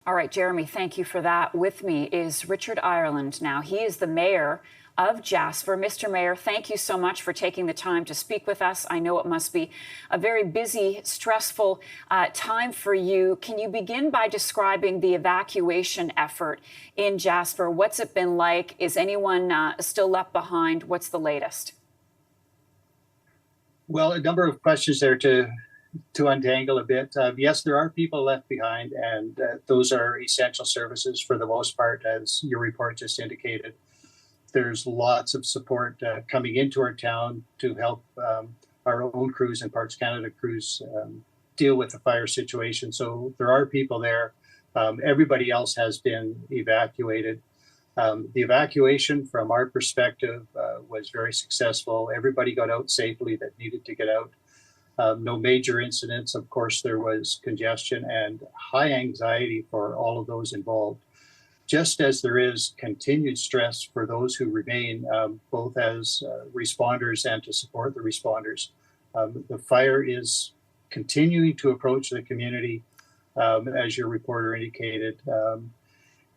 All right, Jeremy, thank you for that. With me is Richard Ireland now. He is the mayor of Jasper. Mr. Mayor, thank you so much for taking the time to speak with us. I know it must be a very busy, stressful time for you. Can you begin by describing the evacuation effort in Jasper? What's it been like? Is anyone still left behind? What's the latest? Well, a number of questions there to untangle a bit. Yes, there are people left behind, and those are essential services for the most part, as your report just indicated. There's lots of support coming into our town to help our own crews and Parks Canada crews deal with the fire situation. So there are people there. Everybody else has been evacuated. The evacuation, from our perspective, was very successful. Everybody got out safely that needed to get out. No major incidents. Of course, there was congestion and high anxiety for all of those involved, just as there is continued stress for those who remain, both as responders and to support the responders. The fire is continuing to approach the community, as your reporter indicated.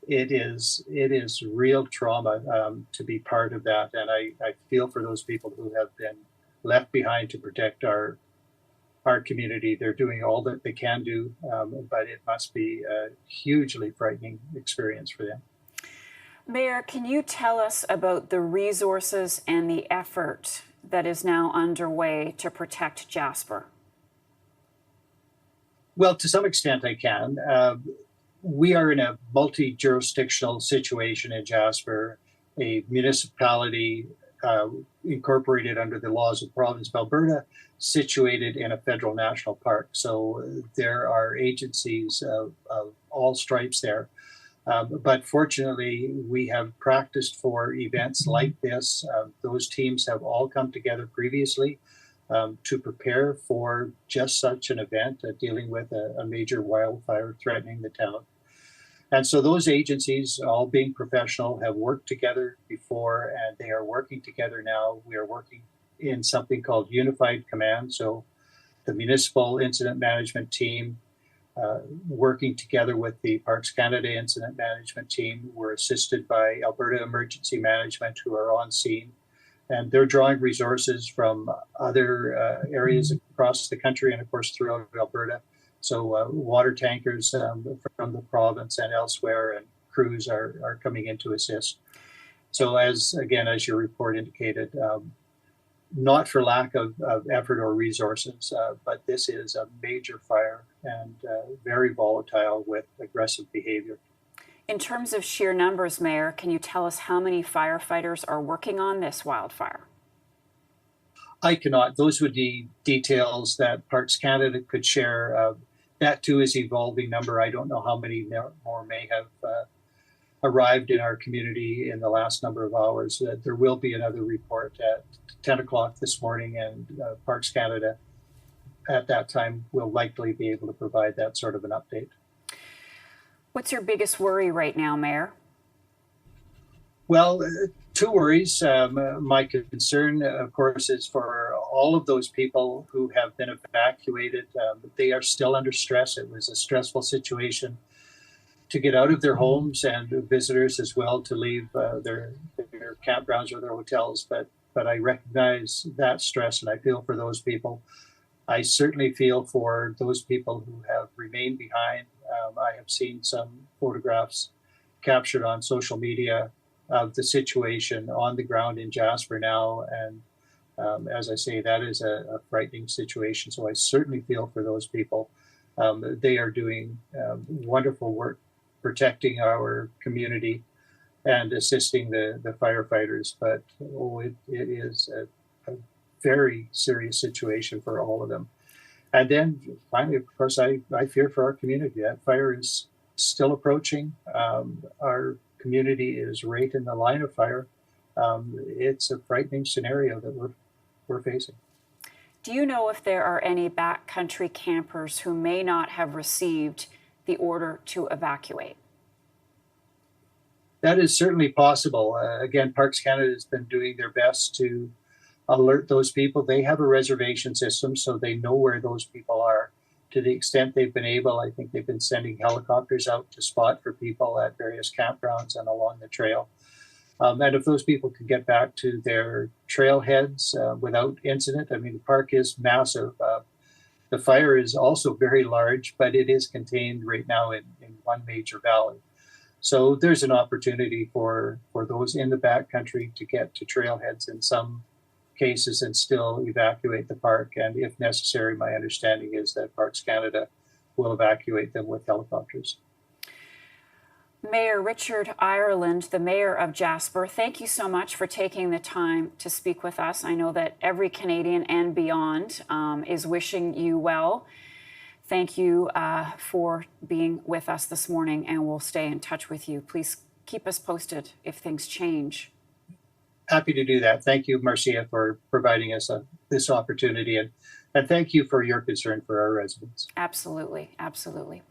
It is real trauma to be part of that, and I feel for those people who have been left behind to protect our community. They're doing all that they can do, but it must be a hugely frightening experience for them. Mayor, can you tell us about the resources and the effort that is now underway to protect Jasper? Well, to some extent I can. We are in a multi-jurisdictional situation in Jasper, a municipality incorporated under the laws of the province of Alberta, situated in a federal national park. So there are agencies of all stripes there. But fortunately, we have practiced for events like this. Those teams have all come together previously to prepare for just such an event, dealing with a major wildfire threatening the town. And so those agencies, all being professional, have worked together before, and they are working together now. We are working in something called Unified Command. So the Municipal Incident Management Team, working together with the Parks Canada Incident Management Team. We're assisted by Alberta Emergency Management, who are on scene. And they're drawing resources from other areas across the country and, of course, throughout Alberta. So water tankers from the province and elsewhere, and crews are coming in to assist. So as your report indicated, not for lack of effort or resources, but this is a major fire and very volatile with aggressive behavior. In terms of sheer numbers, Mayor, can you tell us how many firefighters are working on this wildfire? I cannot. Those would be details that Parks Canada could share. That too is evolving number. I don't know how many more may have arrived in our community in the last number of hours. There will be another report at 10 o'clock this morning, and Parks Canada at that time will likely be able to provide that sort of an update. What's your biggest worry right now, Mayor? Well, two worries. My concern, of course, is for all of those people who have been evacuated. They are still under stress. It was a stressful situation to get out of their homes, and visitors as well to leave their campgrounds or their hotels. But I recognize that stress, and I feel for those people. I certainly feel for those people who have remained behind. I have seen some photographs captured on social media of the situation on the ground in Jasper now. And as I say, that is a frightening situation. So I certainly feel for those people. They are doing wonderful work protecting our community and assisting the firefighters. But it is a very serious situation for all of them. And then finally, of course, I fear for our community. That fire is still approaching. Our community is right in the line of fire. It's a frightening scenario that we're facing. Do you know if there are any backcountry campers who may not have received the order to evacuate? That is certainly possible. Again, Parks Canada has been doing their best to alert those people. They have a reservation system, so they know where those people are. to the extent they've been able. I think they've been sending helicopters out to spot for people at various campgrounds and along the trail. And if those people can get back to their trailheads without incident, I mean, the park is massive. The fire is also very large, but it is contained right now in one major valley. So there's an opportunity for those in the backcountry to get to trailheads in some cases and still evacuate the park. And if necessary, my understanding is that Parks Canada will evacuate them with helicopters. Mayor Richard Ireland, the mayor of Jasper, thank you so much for taking the time to speak with us. I know that every Canadian and beyond is wishing you well. Thank you for being with us this morning, and we'll stay in touch with you. Please keep us posted if things change. Happy to do that. Thank you, Marcia, for providing us this opportunity, and thank you for your concern for our residents. Absolutely, absolutely.